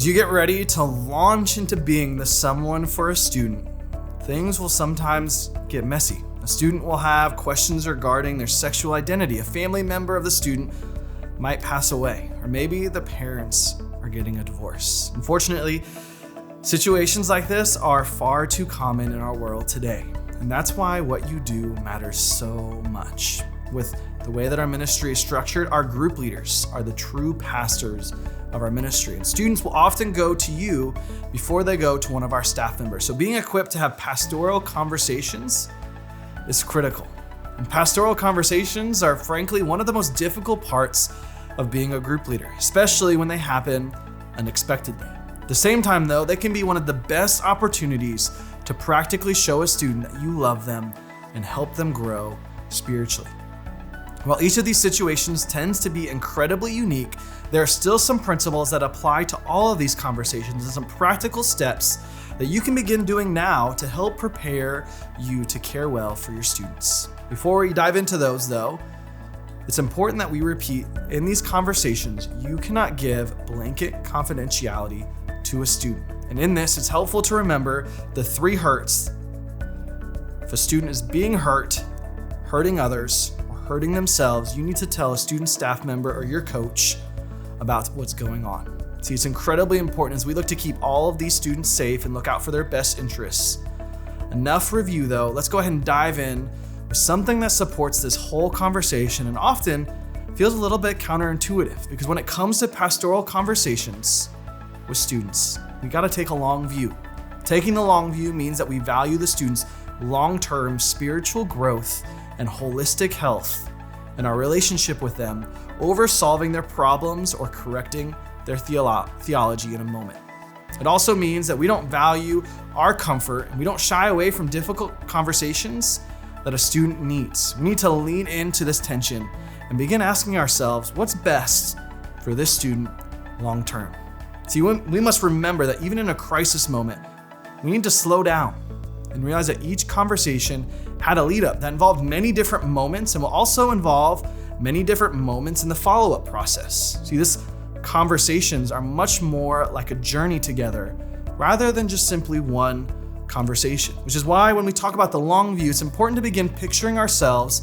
As you get ready to launch into being the someone for a student, things will sometimes get messy. A student will have questions regarding their sexual identity. A family member of the student might pass away, or maybe the parents are getting a divorce. Unfortunately, situations like this are far too common in our world today. And that's why what you do matters so much. With the way that our ministry is structured, our group leaders are the true pastors of our ministry. And students will often go to you before they go to one of our staff members. So being equipped to have pastoral conversations is critical. And pastoral conversations are frankly one of the most difficult parts of being a group leader, especially when they happen unexpectedly. At the same time though, they can be one of the best opportunities to practically show a student that you love them and help them grow spiritually. While each of these situations tends to be incredibly unique, there are still some principles that apply to all of these conversations and some practical steps that you can begin doing now to help prepare you to care well for your students. Before we dive into those though, it's important that we repeat in these conversations, you cannot give blanket confidentiality to a student. And in this, it's helpful to remember the 3 hurts. If a student is being hurt, hurting others, or hurting themselves, you need to tell a student staff member or your coach about what's going on. See, it's incredibly important as we look to keep all of these students safe and look out for their best interests. Enough review though, let's go ahead and dive in with something that supports this whole conversation and often feels a little bit counterintuitive, because when it comes to pastoral conversations with students, we gotta take a long view. Taking the long view means that we value the students' long-term spiritual growth and holistic health in our relationship with them over solving their problems or correcting their theology in a moment. It also means that we don't value our comfort and we don't shy away from difficult conversations that a student needs. We need to lean into this tension and begin asking ourselves, what's best for this student long term? See, we must remember that even in a crisis moment, we need to slow down and realize that each conversation had a lead up that involved many different moments and will also involve many different moments in the follow-up process. See, these conversations are much more like a journey together rather than just simply one conversation, which is why when we talk about the long view, it's important to begin picturing ourselves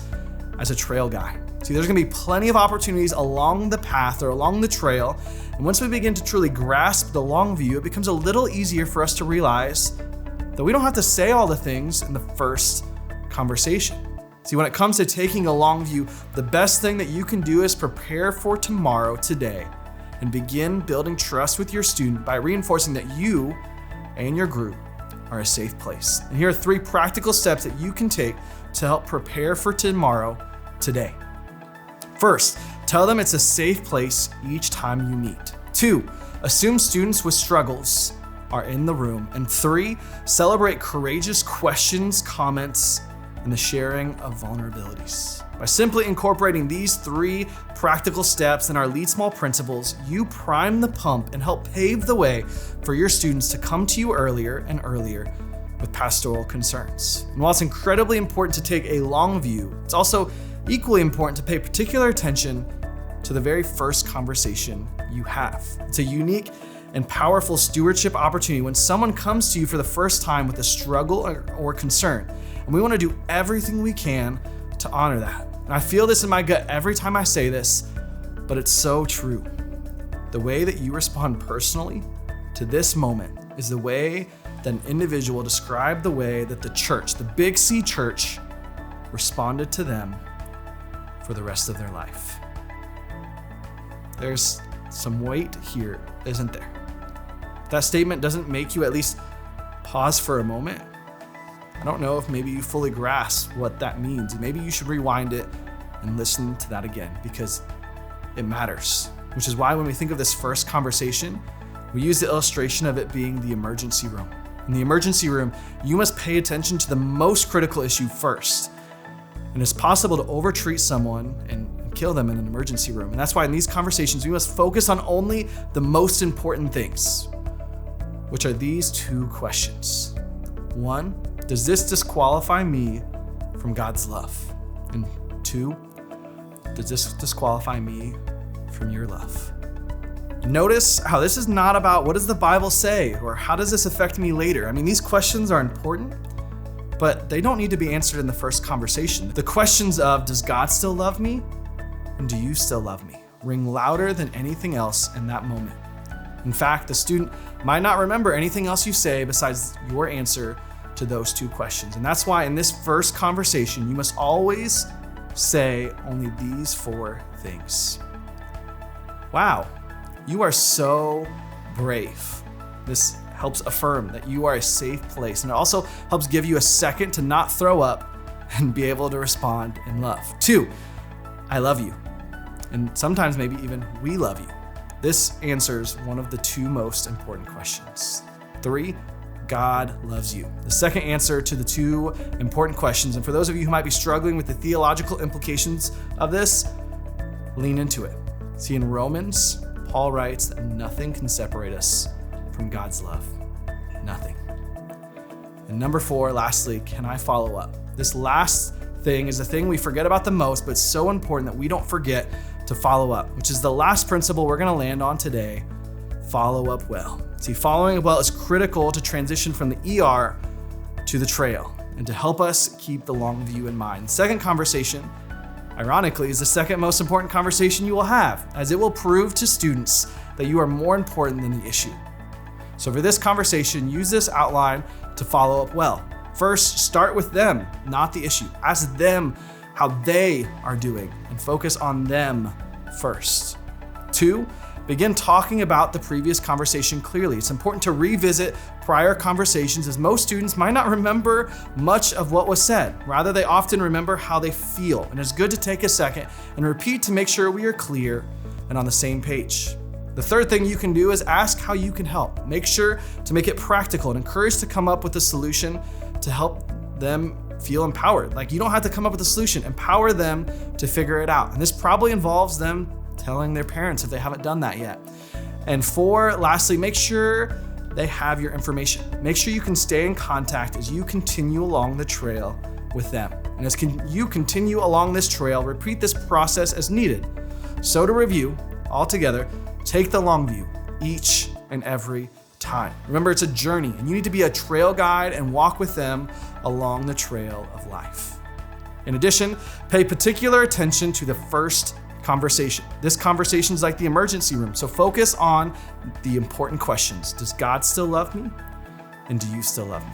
as a trail guide. See, there's gonna be plenty of opportunities along the path or along the trail, and once we begin to truly grasp the long view, it becomes a little easier for us to realize that we don't have to say all the things in the first conversation. See, when it comes to taking a long view, the best thing that you can do is prepare for tomorrow today and begin building trust with your student by reinforcing that you and your group are a safe place. And here are 3 practical steps that you can take to help prepare for tomorrow today. First, tell them it's a safe place each time you meet. 2, assume students with struggles are in the room. And 3, celebrate courageous questions, comments, and the sharing of vulnerabilities. By simply incorporating these 3 practical steps and our lead small principles, you prime the pump and help pave the way for your students to come to you earlier and earlier with pastoral concerns. And while it's incredibly important to take a long view, it's also equally important to pay particular attention to the very first conversation you have. It's a unique and powerful stewardship opportunity when someone comes to you for the first time with a struggle or concern. And we want to do everything we can to honor that. And I feel this in my gut every time I say this, but it's so true. The way that you respond personally to this moment is the way that an individual described the way that the church, the Big C church, responded to them for the rest of their life. There's some weight here, isn't there? If that statement doesn't make you at least pause for a moment, I don't know if maybe you fully grasp what that means. Maybe you should rewind it and listen to that again, because it matters. Which is why when we think of this first conversation, we use the illustration of it being the emergency room. In the emergency room, you must pay attention to the most critical issue first. And it's possible to overtreat someone and kill them in an emergency room. And that's why in these conversations, we must focus on only the most important things, which are these 2 questions. 1, does this disqualify me from God's love? And 2, does this disqualify me from your love? Notice how this is not about what does the Bible say or how does this affect me later. I mean, these questions are important, but they don't need to be answered in the first conversation. The questions of, does God still love me? And do you still love me? Ring louder than anything else in that moment. In fact, the student might not remember anything else you say besides your answer to those two questions. And that's why in this first conversation, you must always say only these 4 things. Wow, you are so brave. This helps affirm that you are a safe place. And it also helps give you a second to not throw up and be able to respond in love. 2, I love you. And sometimes maybe even we love you. This answers one of the 2 most important questions. 3, God loves you. The second answer to the 2 important questions. And for those of you who might be struggling with the theological implications of this, lean into it. See, in Romans, Paul writes that nothing can separate us from God's love. Nothing. And number 4, lastly, can I follow up? This last thing is the thing we forget about the most, but so important that we don't forget to follow up, which is the last principle we're going to land on today. Follow up well. See, following up well is critical to transition from the ER to the trail and to help us keep the long view in mind. The second conversation, ironically, is the second most important conversation you will have, as it will prove to students that you are more important than the issue. So for this conversation, use this outline to follow up well. First, start with them, not the issue. Ask them how they are doing and focus on them first. 2, begin talking about the previous conversation clearly. It's important to revisit prior conversations as most students might not remember much of what was said. Rather, they often remember how they feel. And it's good to take a second and repeat to make sure we are clear and on the same page. The third thing you can do is ask how you can help. Make sure to make it practical and encourage to come up with a solution to help them feel empowered. Like, you don't have to come up with a solution. Empower them to figure it out. And this probably involves them telling their parents if they haven't done that yet. And 4, lastly, make sure they have your information. Make sure you can stay in contact as you continue along the trail with them. And as you continue along this trail, repeat this process as needed. So to review, altogether, take the long view each and every time. Remember, it's a journey, and you need to be a trail guide and walk with them along the trail of life. In addition, pay particular attention to the first conversation. This conversation is like the emergency room, so focus on the important questions. Does God still love me? And do you still love me?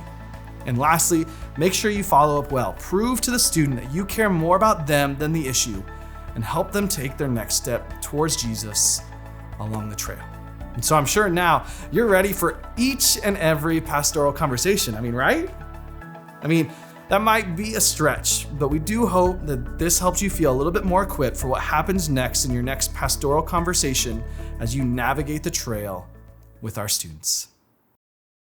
And lastly, make sure you follow up well. Prove to the student that you care more about them than the issue, and help them take their next step towards Jesus along the trail. And so I'm sure now you're ready for each and every pastoral conversation. Right? That might be a stretch, but we do hope that this helps you feel a little bit more equipped for what happens next in your next pastoral conversation as you navigate the trail with our students.